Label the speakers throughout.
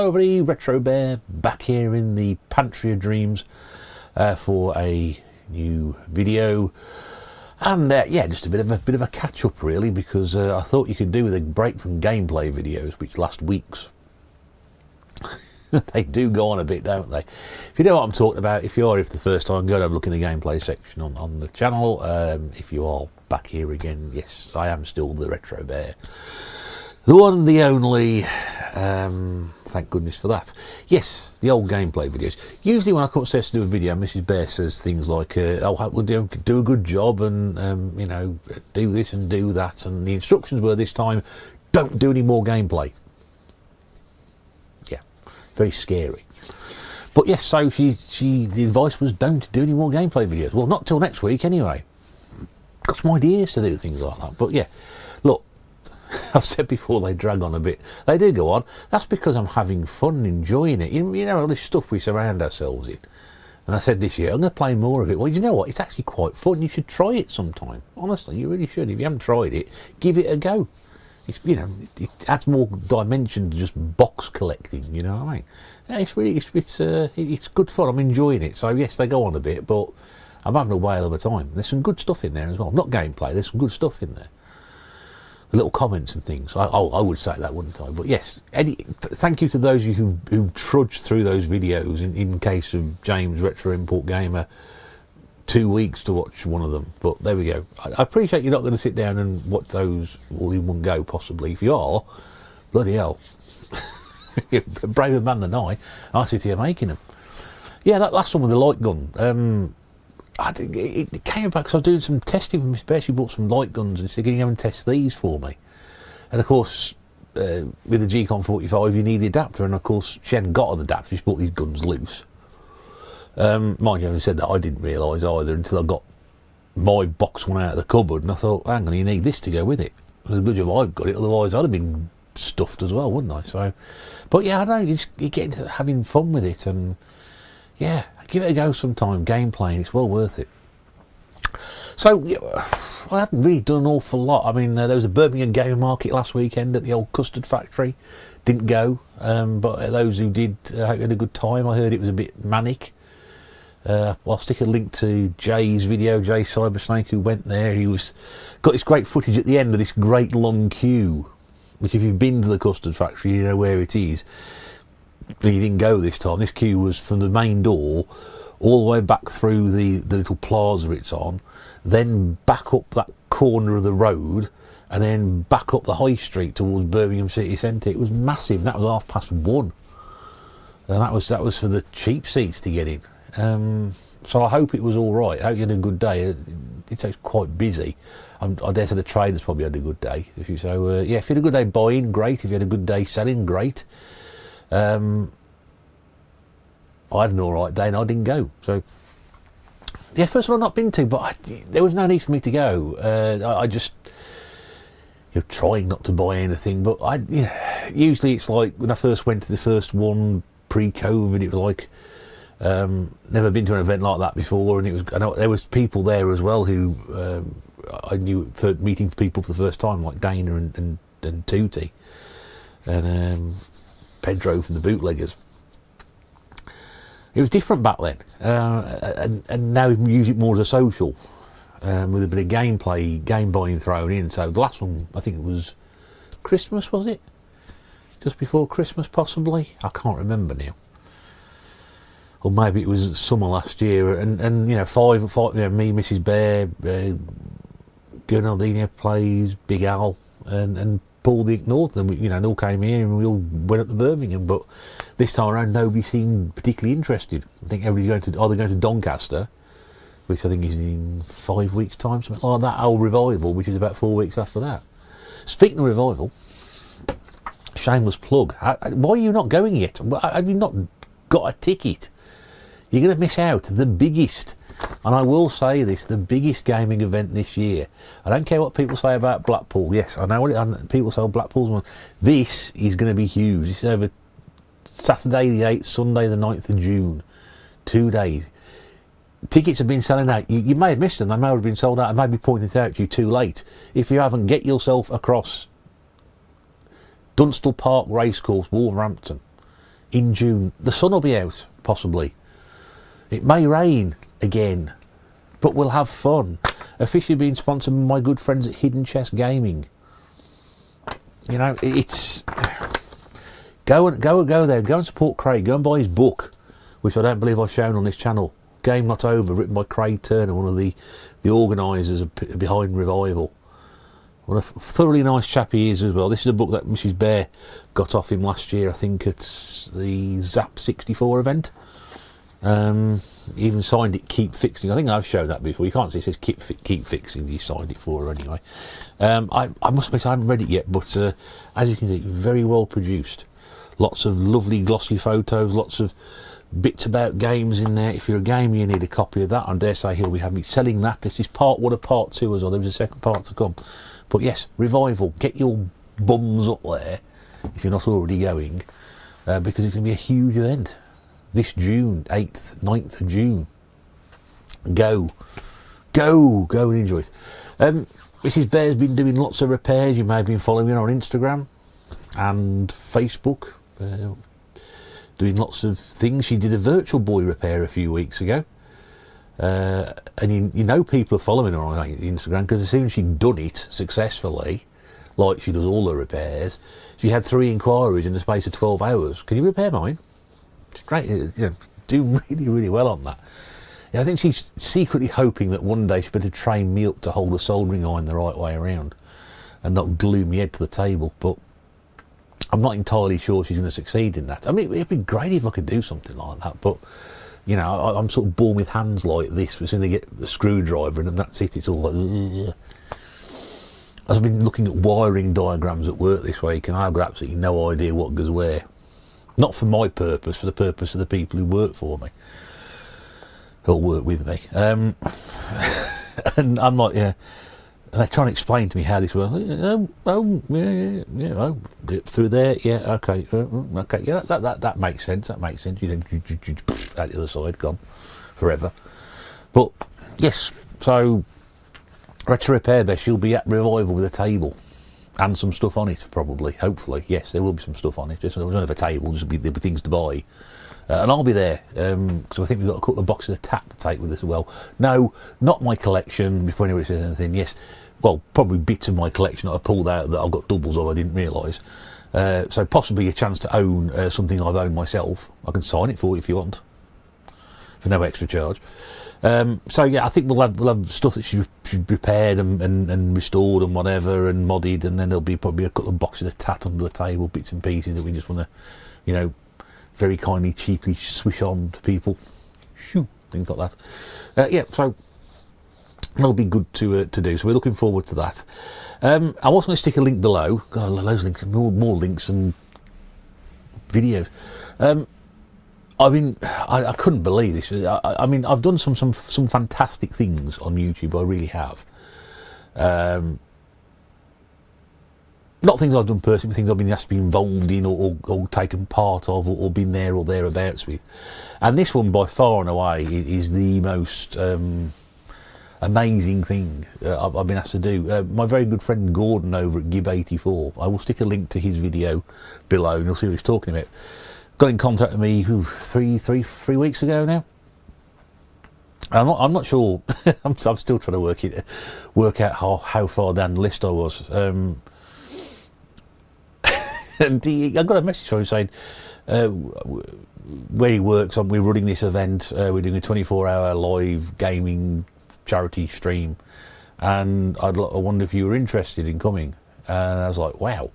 Speaker 1: Hello everybody, Retro Bear back here in the Pantry of Dreams for a new video, and yeah, just a bit of a catch up really, because I thought you could do with a break from gameplay videos, which last week's. They do go on a bit, don't they? If you know what I'm talking about, if for the first time, go and have a look in the gameplay section on the channel. If you are back here again, yes, I am still the Retro Bear. The one, the only, thank goodness for that. Yes, the old gameplay videos. Usually when I come upstairs to do a video, Mrs. Bear says things like, oh, we'll do a good job and, you know, do this and do that. And the instructions were this time, don't do any more gameplay. Yeah, very scary. But yes, so the advice was don't do any more gameplay videos. Well, not till next week anyway. Got some ideas to do things like that. But yeah, look. I've said before they drag on a bit. They do go on. That's because I'm having fun, enjoying it. You know, all this stuff we surround ourselves in. And I said this year, I'm going to play more of it. Well, you know what? It's actually quite fun. You should try it sometime. Honestly, you really should. If you haven't tried it, give it a go. It's, you know, it adds more dimension to just box collecting. You know what I mean? Yeah, it's really, it's good fun. I'm enjoying it. So yes, they go on a bit, but I'm having a whale of a time. There's some good stuff in there as well. Not gameplay. There's some good stuff in there. Little comments and things. I would say that, wouldn't I? But yes, thank you to those of you who trudged through those videos. In case of James Retro Import Gamer, 2 weeks to watch one of them. But there we go. I appreciate you're not going to sit down and watch those all in one go, possibly. If you are, bloody hell, you're a braver man than I sit here making them. Yeah, that last one with the light gun. It came back because I was doing some testing with Miss Bear. She bought some light guns and she said, can you go and test these for me? And of course, with the G-Con 45, you need the adapter. And of course, she hadn't got an adapter. She bought these guns loose. Mind you, having said that, I didn't realise either until I got my box one out of the cupboard. And I thought, hang on, you need this to go with it. It was a good job I've got it. Otherwise, I'd have been stuffed as well, wouldn't I? So, but yeah, I don't know. You get into having fun with it. And yeah. Give it a go sometime, gameplaying, it's well worth it. So, I haven't really done an awful lot. I mean, there was a Birmingham Game Market last weekend at the old custard factory. Didn't go, but those who did, I hope you had a good time. I heard it was a bit manic. I'll stick a link to Jay's video, Jay Cybersnake, who went there. Got this great footage at the end of this great long queue, which if you've been to the custard factory, you know where it is. He didn't go this time. This queue was from the main door all the way back through the little plaza it's on, then back up that corner of the road, and then back up the high street towards Birmingham City Centre. It was massive. That was 1:30, and that was for the cheap seats to get in. So I hope it was all right. I hope you had a good day. It's quite busy. I dare say the traders probably had a good day. Yeah, if you had a good day buying, great. If you had a good day selling, great. I had an alright day and I didn't go. So, yeah, first of all, I've not been to, but there was no need for me to go. I just, trying not to buy anything, but usually it's like when I first went to the first one pre-COVID, it was like, never been to an event like that before, and there was people there as well who I knew for meeting people for the first time, like Dana and Tootie, and Pedro from the Bootleggers. It was different back then, and now we use it more as a social, with a bit of gameplay, game buying thrown in. So the last one, I think it was Christmas, was it? Just before Christmas, possibly. I can't remember now. Or maybe it was summer last year, and five, me, Mrs. Bear, Gernaldina plays, Big Al, and Paul the North, and they all came here and we all went up to Birmingham. But this time around, nobody seemed particularly interested. I think everybody's going to Doncaster, which I think is in 5 weeks' time, something like that. Old Revival, which is about 4 weeks after that. Speaking of Revival, shameless plug. Why are you not going yet? Have you not got a ticket? You're going to miss out. The biggest, and I will say this, the biggest gaming event this year. I don't care what people say about Blackpool. Yes, I know what people say Blackpool's one. This is going to be huge. This is over Saturday the 8th, Sunday the 9th of June. 2 days. Tickets have been selling out. You may have missed them. They may have been sold out. I may be pointing it out to you too late. If you haven't, get yourself across Dunstall Park Racecourse, Wolverhampton. in June. The sun will be out, possibly. It may rain again, but we'll have fun. Officially being sponsored by my good friends at Hidden Chest Gaming. You know, it's go there, go and support Craig, go and buy his book, which I don't believe I've shown on this channel. Game Not Over, written by Craig Turner, one of the organisers behind Revival. What a thoroughly nice chap he is as well. This is a book that Mrs. Bear got off him last year, I think, at the Zap 64 event. He even signed it Keep Fixing. I think I've shown that before. You can't see it says Keep Fixing. He signed it for her anyway. I must admit I haven't read it yet, but as you can see, very well produced. Lots of lovely glossy photos, lots of bits about games in there. If you're a gamer, you need a copy of that. I dare say he'll be having me selling that. This is part 1 of part 2 as well. There was a second part to come. But yes, Revival, get your bums up there if you're not already going, because it's going to be a huge event this June, 8th, 9th of June. Go and enjoy it. Mrs. Bear's been doing lots of repairs. You may have been following her on Instagram and Facebook, doing lots of things. She did a Virtual Boy repair a few weeks ago. And you know people are following her on Instagram, because as soon as she'd done it successfully, like she does all her repairs, she had 3 inquiries in the space of 12 hours. Can you repair mine? It's great, you know, doing really, really well on that. Yeah, I think she's secretly hoping that one day she'll be able to train me up to hold a soldering iron the right way around and not glue my head to the table, but I'm not entirely sure she's going to succeed in that. I mean, it'd be great if I could do something like that, but you know, I'm sort of born with hands like this. As soon as they get a screwdriver in them, that's it. It's all like, ugh. I've been looking at wiring diagrams at work this week, and I've got absolutely no idea what goes where. Not for my purpose, for the purpose of the people who work for me, who'll work with me. And I'm like, yeah. And they're trying to explain to me how this works. Through there, yeah, okay, yeah, that makes sense. That makes sense. You know, out the other side, gone forever. But yes, so Retro Repair Bear, she'll be at Revival with a table and some stuff on it, probably, hopefully. Yes, there will be some stuff on it. There's not have a table, there'll be things to buy. And I'll be there, because I think we've got a couple of boxes of tat to take with us as well. No, not my collection, before anybody says anything. Yes, well, probably bits of my collection that I pulled out that I've got doubles of, I didn't realise. So possibly a chance to own something I've owned myself. I can sign it for you if you want, for no extra charge. So yeah, I think we'll have stuff that she's repaired and restored and whatever and modded, and then there'll be probably a couple of boxes of tat under the table, bits and pieces that we just want to, you know, very kindly, cheaply swish on to people. Shoo, things like that. Yeah, so that'll be good to do. So we're looking forward to that. I'm also going to stick a link below. Got loads of links, more links and videos. I couldn't believe this. I mean, I've done some fantastic things on YouTube. I really have. Not things I've done personally, but things I've been asked to be involved in or taken part of or been there or thereabouts with. And this one, by far and away, is the most amazing thing I've been asked to do. My very good friend Gordon over at Gib84, I will stick a link to his video below and you'll see what he's talking about. Got in contact with me 3 weeks ago now. I'm not sure. I'm still trying to work out how far down the list I was. And I got a message from him saying where he works. We're running this event. We're doing a 24-hour live gaming charity stream, and I wonder if you were interested in coming. And I was like, wow.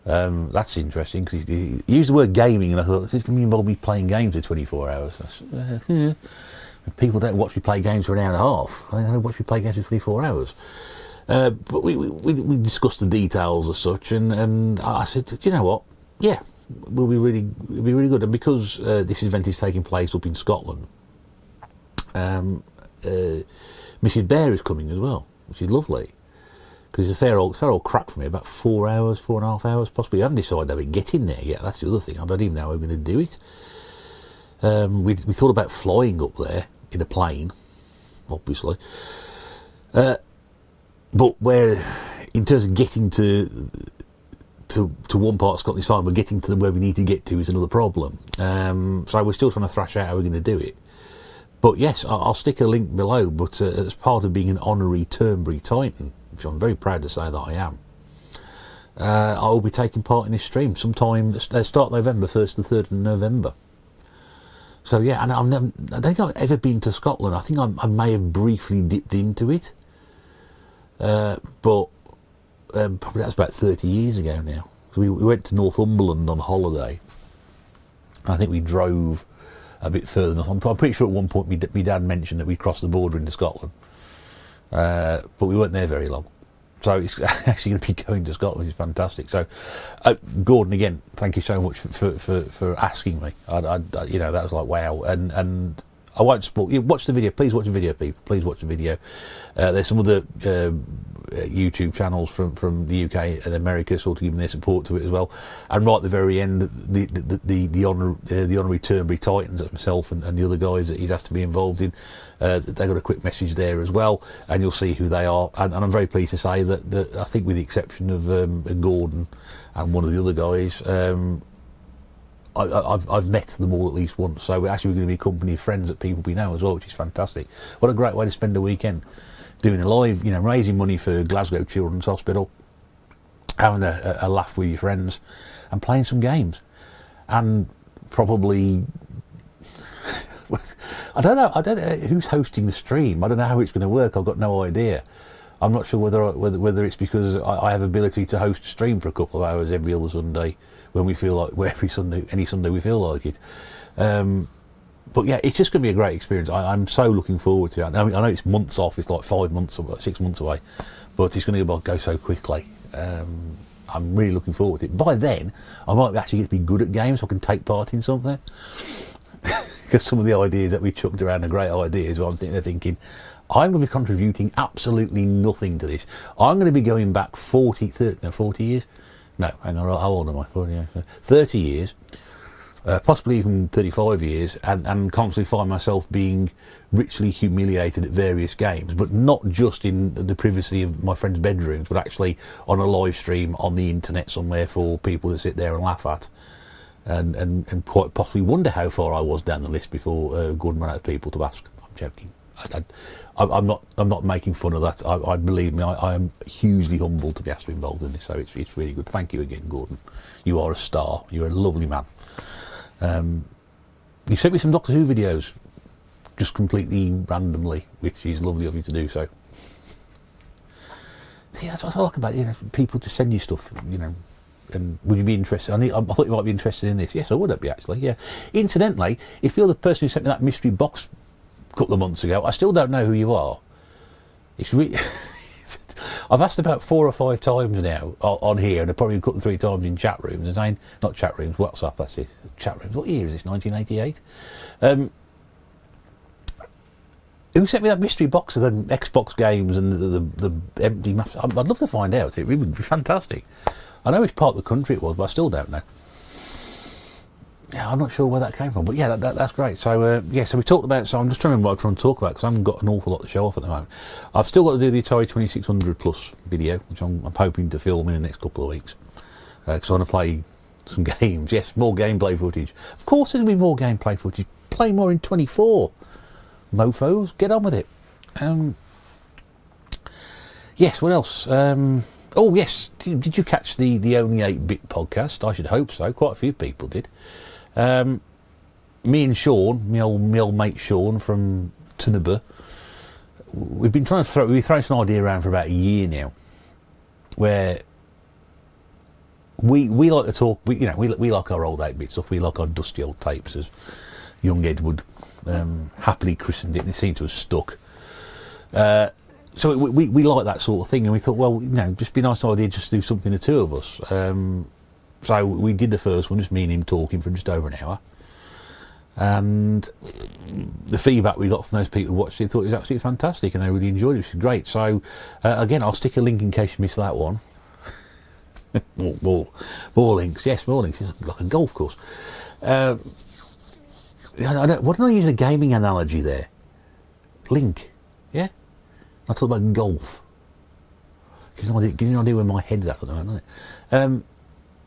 Speaker 1: That's interesting, because he used the word gaming, and I thought, this can involve me playing games for 24 hours. People don't watch me play games for an hour and a half. They don't watch me play games for 24 hours. But we discussed the details as such, and I said, do you know what? Yeah, it'll be really good. And because this event is taking place up in Scotland, Mrs. Bear is coming as well, which is lovely. Because it's a fair old crack for me, about 4 hours, 4.5 hours possibly. I haven't decided how we get in there yet. That's the other thing. I don't even know how we're going to do it. We thought about flying up there in a plane, obviously. But where, in terms of getting to to one part of Scotland is fine, but getting to where we need to get to is another problem. So we're still trying to thrash out how we're going to do it. But yes, I'll stick a link below, but as part of being an honorary Turnberry Titan, which I'm very proud to say that I am, I will be taking part in this stream sometime, start November, 1st to 3rd of November. So yeah, and I don't think I've ever been to Scotland. I think I may have briefly dipped into it, but probably that's about 30 years ago now. So we went to Northumberland on holiday. I think we drove a bit further north. I'm pretty sure at one point my dad mentioned that we crossed the border into Scotland, but we weren't there very long. So it's actually going to be going to Scotland, which is fantastic. So, Gordon, again, thank you so much for asking me. You know, that was like wow. And I won't spoil. Watch the video, please. Watch the video, people. Please watch the video. There's some other YouTube channels from the UK and America sort of giving their support to it as well. And right at the very end, the honorary Turnberry Titans, that's myself and the other guys that he's asked to be involved in. They got a quick message there as well, and you'll see who they are. And I'm very pleased to say that I think, with the exception of Gordon and one of the other guys, I've met them all at least once. So we're actually going to be a company of friends that people we know as well, which is fantastic. What a great way to spend a weekend, doing a live, you know, raising money for Glasgow Children's Hospital, having a laugh with your friends, and playing some games, and probably. I don't know who's hosting the stream. I don't know how it's going to work. I've got no idea. I'm not sure whether it's because I have ability to host a stream for a couple of hours every other Sunday when we feel like, any Sunday we feel like it. But yeah, it's just going to be a great experience. I'm so looking forward to it. I mean, I know it's months off. It's like 5 months or 6 months away, but it's going to go so quickly. I'm really looking forward to it. By then, I might actually get to be good at games, so I can take part in something. Because some of the ideas that we chucked around are great ideas. Well, I'm sitting there thinking, I'm going to be contributing absolutely nothing to this. I'm going to be going back 40 years. No, hang on, how old am I? 40 years, 30 years, possibly even 35 years, and constantly find myself being richly humiliated at various games, but not just in the privacy of my friends' bedrooms, but actually on a live stream on the internet somewhere for people to sit there and laugh at. And quite possibly wonder how far I was down the list before Gordon ran out of people to ask. I'm joking. I'm not making fun of that. I believe me, I am hugely humbled to be asked to be involved in this. So it's really good. Thank you again, Gordon. You are a star. You're a lovely man. You sent me some Doctor Who videos, just completely randomly, which is lovely of you to do so. See, that's what I like about it, you know, people just send you stuff, you know. And would you be interested? I thought you might be interested in this. Yes, I would be actually. Yeah. Incidentally, if you're the person who sent me that mystery box a couple of months ago, I still don't know who you are. It's really. I've asked about 4 or 5 times now on here, and I've probably cut 3 times in chat rooms. And saying, not chat rooms, WhatsApp. That's it. Chat rooms. What year is this? 1988. Who sent me that mystery box of the Xbox games and the empty maps? I'd love to find out. It would be fantastic. I know which part of the country it was, but I still don't know. Yeah, I'm not sure where that came from, but yeah, that's great. So yeah, so we talked about. So I'm just trying to remember what I'm trying to talk about because I haven't got an awful lot to show off at the moment. I've still got to do the Atari 2600 Plus video, which I'm hoping to film in the next couple of weeks because I want to play some games. Yes, more gameplay footage. Of course, there's going to be more gameplay footage. Play more in 24. Mofos, get on with it. Yes, what else? Oh yes, did you catch the Only 8-Bit podcast? I should hope so. Quite a few people did. Me and Sean, my old mate Sean from Tunaba, we've been trying to throw this idea around for about a year now, where we like to talk. We like our old 8-bit stuff. We like our dusty old tapes, as young Edward happily christened it, and it seemed to have stuck. So we like that sort of thing, and we thought, well, just be a nice idea just to do something, the two of us. So we did the first one, just me and him talking for just over an hour. And the feedback we got from those people who watched it, thought it was absolutely fantastic, and they really enjoyed it, which is great. So again, I'll stick a link in case you missed that one. more links, yes, more links. It's like a golf course. What did I use a gaming analogy there? Link, yeah? I talk about golf. Gives you an idea where my head's at the moment, doesn't it?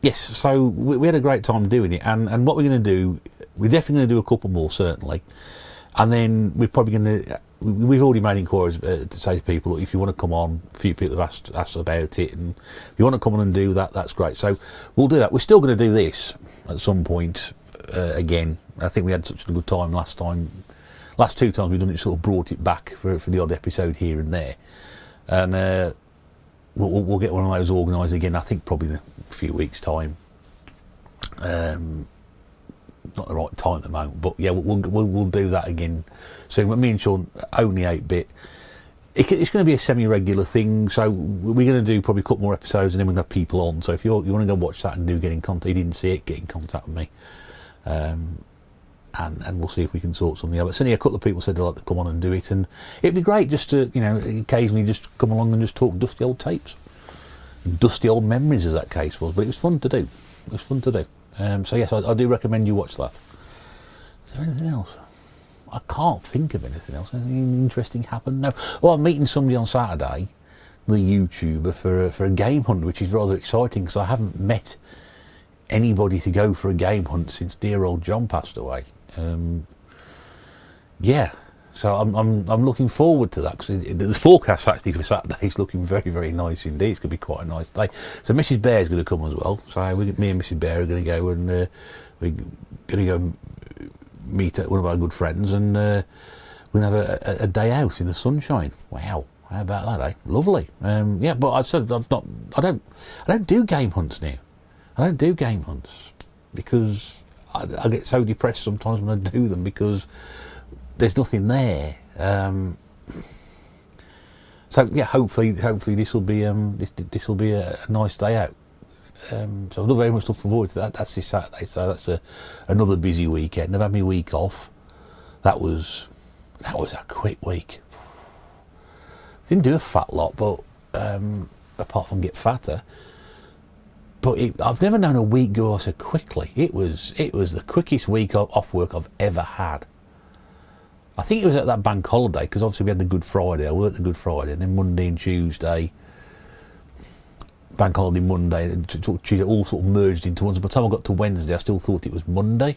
Speaker 1: yes, so we had a great time doing it, and what we're going to do, we're definitely going to do a couple more, certainly, and then we're probably going to, we've already made inquiries to say to people, look, if you want to come on, a few people have asked about it, and if you want to come on and do that, that's great. So we'll do that. We're still going to do this at some point again. I think we had such a good time last time. Last two times we've done it, sort of brought it back for the odd episode here and there, and we'll get one of those organised again. I think probably in a few weeks' time. Not the right time at the moment, but yeah, we'll do that again. So me and Sean, only 8-bit. It's going to be a semi-regular thing. So we're going to do probably a couple more episodes, and then we'll have people on. So if you want to go watch that and get in contact, you didn't see it, get in contact with me. And we'll see if we can sort something out. But certainly a couple of people said they'd like to come on and do it, and it'd be great just to, occasionally just come along and just talk dusty old tapes, dusty old memories, as that case was. But it was fun to do. It was fun to do. So yes, I do recommend you watch that. Is there anything else? I can't think of anything else. Anything interesting happened? No. Well, I'm meeting somebody on Saturday, the YouTuber, for a game hunt, which is rather exciting because I haven't met anybody to go for a game hunt since dear old John passed away. Yeah, so I'm looking forward to that, because the forecast actually for Saturday is looking very, very nice indeed. It's going to be quite a nice day. So Mrs. Bear's going to come as well. So me and Mrs. Bear are going to go, and we're going to go meet one of our good friends, and we're going to have a day out in the sunshine. Wow, how about that, eh? Lovely. Yeah, but I said I don't do game hunts now. I don't do game hunts because I get so depressed sometimes when I do them, because there's nothing there. So yeah, hopefully this will be this will be a nice day out. So I'm not very much looking forward to that. That's this Saturday, so that's another busy weekend. I've had my week off. That was a quick week. Didn't do a fat lot, but apart from get fatter. But I've never known a week go so quickly. It was the quickest week off work I've ever had. I think it was at that bank holiday, because obviously we had the Good Friday. I worked the Good Friday, and then Monday and Tuesday, bank holiday Monday, and Tuesday, all sort of merged into one. So by the time I got to Wednesday, I still thought it was Monday.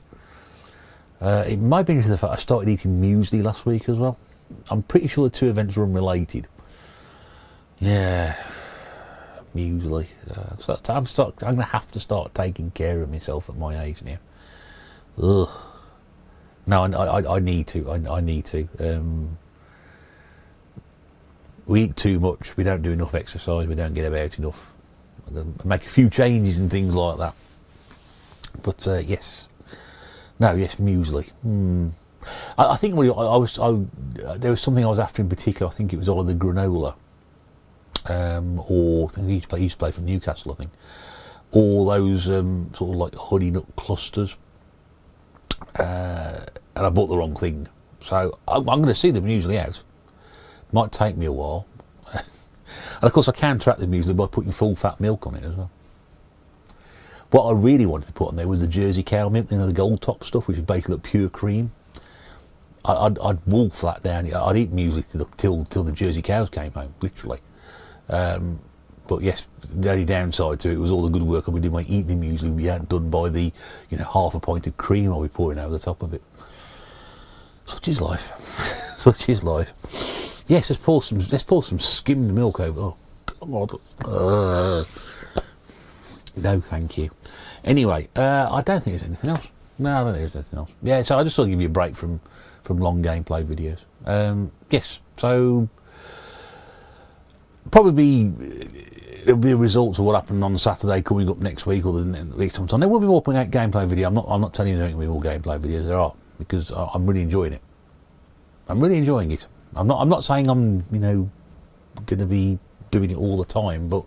Speaker 1: It might be due to the fact I started eating muesli last week as well. I'm pretty sure the two events were unrelated. Yeah. Muesli. So I'm going to have to start taking care of myself at my age now. Ugh. No, I need to. I need to. We eat too much. We don't do enough exercise. We don't get about enough. Make a few changes and things like that. But yes. No, yes, muesli. I think there was something I was after in particular. I think it was either granola. Or I think he used to play for Newcastle, I think, or those sort of like honey nut clusters, and I bought the wrong thing, so I'm going to see the muesli out. Might take me a while, and of course I can track the muesli by putting full fat milk on it as well. What I really wanted to put on there was the Jersey cow milk, the gold top stuff, which is basically like pure cream. I'd wolf that down. I'd eat muesli till the Jersey cows came home, literally. But yes, the only downside to it was all the good work I'll be doing by eating the muesli we hadn't done by the half a pint of cream I'll be pouring over the top of it. Such is life. Such is life. Yes, let's pour some skimmed milk over. Oh God. No, thank you. Anyway, I don't think there's anything else. No, I don't think there's anything else. Yeah, so I just thought I'd give you a break from long gameplay videos. Yes, so probably there'll be results of what happened on Saturday coming up next week or the week sometime. There will be more gameplay video. I'm not telling you there will be more gameplay videos. There are, because I'm really enjoying it. I'm really enjoying it. I'm not saying I'm going to be doing it all the time, but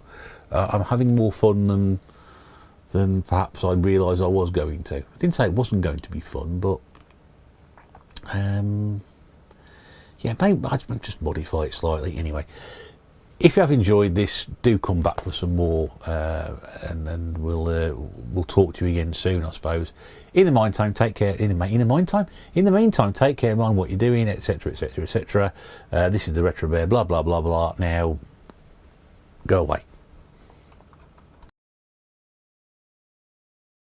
Speaker 1: I'm having more fun than perhaps I realised I was going to. I didn't say it wasn't going to be fun, but yeah, maybe I just modify it slightly. Anyway, if you have enjoyed this, do come back for some more, and we'll talk to you again soon, I suppose. In the meantime, take care. In the meantime, take care, mind what you're doing, etc., etc., etc. This is the Retro Bear. Blah blah blah blah. Now, go away.